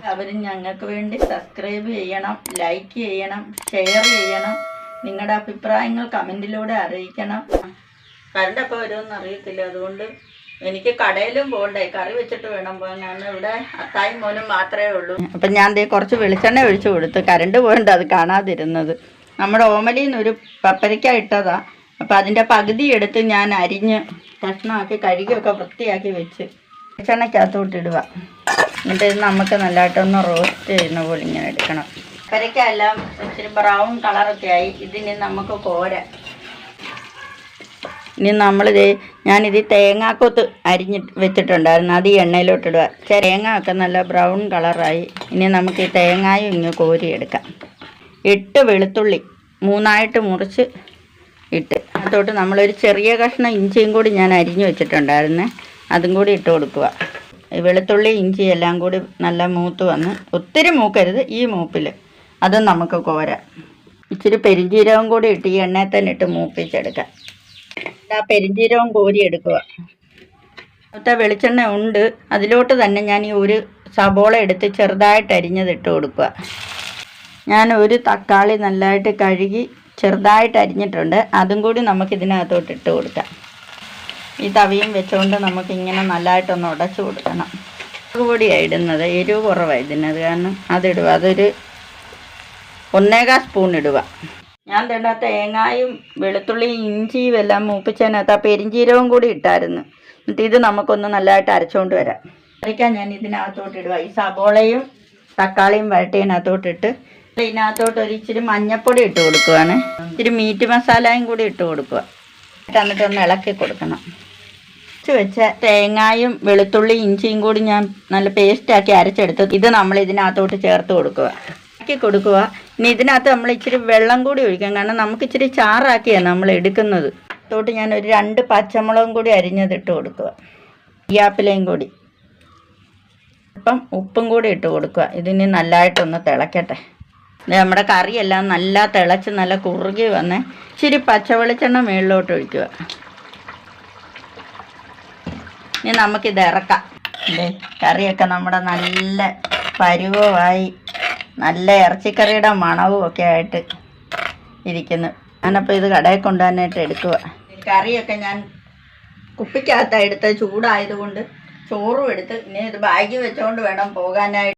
അവരും ഞങ്ങൾക്ക് വേണ്ടി സബ്സ്ക്രൈബ് ചെയ്യണം, ലൈക്ക് ചെയ്യണം, ഷെയർ ചെയ്യണം. നിങ്ങളുടെ അഭിപ്രായങ്ങൾ കമൻറ്റിലൂടെ അറിയിക്കണം. കറണ്ട് അപ്പോൾ വരുമെന്ന് അറിയത്തില്ല, അതുകൊണ്ട് എനിക്ക് കടയിലും പോകണ്ടേ, കറി വെച്ചിട്ട് വേണം പോകാൻ. ഞാൻ ഇവിടെ അത്തായും മോനും മാത്രമേ ഉള്ളൂ. അപ്പം ഞാൻ ദേ കുറച്ച് വെളിച്ചെണ്ണ ഒഴിച്ചു കൊടുത്ത്, കറണ്ട് പോയിട്ട് അത് കാണാതിരുന്നത്. നമ്മുടെ ഓമലിയിൽ നിന്നൊരു പപ്പരയ്ക്ക ഇട്ടതാ. അപ്പം അതിൻ്റെ പകുതി എടുത്ത് ഞാൻ അരിഞ്ഞ് കഷ്ണമാക്കി കഴുകിയൊക്കെ വൃത്തിയാക്കി വെച്ച് വെളിച്ചെണ്ണയ്ക്കകത്തോട്ട് ഇടുക. എന്നിട്ട് ഇത് നമുക്ക് നല്ലതായിട്ടൊന്ന് റോസ്റ്റ് ചെയ്യുന്ന പോലെ ഇങ്ങനെ എടുക്കണം. പപ്പരയ്ക്ക എല്ലാം ഇച്ചിരി ബ്രൗൺ കളറൊക്കെ ആയി. ഇതിന് നമുക്ക് കോരാം. ഇനി ഞാനിത് തേങ്ങാക്കൊത്ത് അരിഞ്ഞിട്ട് വെച്ചിട്ടുണ്ടായിരുന്നു, അത് ഈ എണ്ണയിലോട്ടിടുക. തേങ്ങ ഒക്കെ നല്ല ബ്രൗൺ കളറായി. ഇനി നമുക്ക് ഈ തേങ്ങായും ഇങ്ങ് കോരിയെടുക്കാം. 8 വെളുത്തുള്ളി 3ആയിട്ട് മുറിച്ച് ഇട്ട് അതോട്ട് നമ്മളൊരു ചെറിയ കഷ്ണം ഇഞ്ചിയും കൂടി ഞാൻ അരിഞ്ഞു വെച്ചിട്ടുണ്ടായിരുന്നു, അതും കൂടി ഇട്ട് കൊടുക്കുക. വെളുത്തുള്ളി ഇഞ്ചി എല്ലാം കൂടി നല്ല മൂത്ത് വന്ന്, ഒത്തിരി മൂക്കരുത്, ഈ മൂപ്പിൽ അതും നമുക്ക് കോരാം. ഇച്ചിരി പെരിഞ്ജീരകം കൂടി ഇട്ട് ഈ എണ്ണയിൽ തന്നെ ഇട്ട് മൂപ്പിച്ചെടുക്കാം. ആ പെരിഞ്ജീരകം കോരി എടുക്കുക. അടുത്ത വെളിച്ചെണ്ണ ഉണ്ട്, അതിലോട്ട് തന്നെ ഞാൻ ഈ ഒരു സബോള എടുത്ത് ചെറുതായിട്ട് അരിഞ്ഞത് ഇട്ട് കൊടുക്കുക. ഞാൻ ഒരു തക്കാളി നല്ലതായിട്ട് കഴുകി ചെറുതായിട്ട് അരിഞ്ഞിട്ടുണ്ട്, അതും കൂടി നമുക്കിതിനകത്തോട്ട് ഇട്ട് കൊടുക്കാം. ഈ തവിയും വെച്ചുകൊണ്ട് നമുക്കിങ്ങനെ നല്ലതായിട്ടൊന്ന് ഉടച്ചു കൊടുക്കണം. മുളക് പൊടിയാണ് ഇടുന്നത്, എരിവ് കുറവാണ് ഇതിനത് കാരണം അതിടുക. അതൊരു 1.25 സ്പൂൺ ഇടുക. ഞാൻ തേണ്ട തേങ്ങായും വെളുത്തുള്ളിയും ഇഞ്ചിയും എല്ലാം മൂപ്പിച്ചതിനകത്ത് ആ പെരിഞ്ജീരകവും കൂടി ഇട്ടായിരുന്നു. എന്നിട്ട് ഇത് നമുക്കൊന്ന് നല്ലതായിട്ട് അരച്ചുകൊണ്ട് വരാം. അരയ്ക്കാൻ ഞാൻ ഇതിനകത്തോട്ട് ഇടുക. ഈ സബോളയും തക്കാളിയും വഴട്ടിയതിനകത്തോട്ടിട്ട് ഇതിനകത്തോട്ട് ഒരു ഇച്ചിരി മഞ്ഞൾപ്പൊടി ഇട്ട് കൊടുക്കുകയാണ്. ഇച്ചിരി മീറ്റ് മസാലയും കൂടി ഇട്ട് കൊടുക്കുക. എന്നിട്ടൊന്ന് ഇളക്കി കൊടുക്കണം. വെച്ച തേങ്ങായും വെളുത്തുള്ളി ഇഞ്ചിയും കൂടി ഞാൻ നല്ല പേസ്റ്റാക്കി അരച്ചെടുത്ത് ഇത് നമ്മൾ ഇതിനകത്തോട്ട് ചേർത്ത് കൊടുക്കുക, ആക്കി കൊടുക്കുക. ഇനി ഇതിനകത്ത് നമ്മൾ ഇച്ചിരി വെള്ളം കൂടി ഒഴിക്കാം, കാരണം നമുക്ക് ഇച്ചിരി ചാറാക്കിയാണ് നമ്മൾ എടുക്കുന്നത്. അതോട്ട് ഞാൻ ഒരു 2 പച്ചമുളകും കൂടി അരിഞ്ഞതിട്ട് കൊടുക്കുക. കരിയാപ്പിലയും കൂടി ഇപ്പം ഉപ്പും കൂടി ഇട്ട് കൊടുക്കുക. ഇതിന് നല്ലതായിട്ടൊന്ന് തിളക്കട്ടെ. നമ്മുടെ കറിയെല്ലാം നല്ല തിളച്ച് നല്ല കുറുകി വന്ന് ഇച്ചിരി പച്ചവെളിച്ചെണ്ണ മുകളിലോട്ട് ഒഴിക്കുക. ഇനി നമുക്കിത് ഇറക്കാം. കറിയൊക്കെ നമ്മുടെ നല്ല പരുവമായി നല്ല ഇറച്ചിക്കറിയുടെ മണവും ഒക്കെ ആയിട്ട് ഇരിക്കുന്നു. ഞാനപ്പോൾ ഇത് കടയിൽ കൊണ്ടുപോകാനായിട്ട് എടുക്കുക. കറിയൊക്കെ ഞാൻ കുപ്പിക്കകത്താണ് എടുത്ത്, ചൂടായതുകൊണ്ട് ചോറും എടുത്ത് ഇനി ഇത് ബാഗിൽ വെച്ചുകൊണ്ട് വേണം പോകാനായിട്ട്.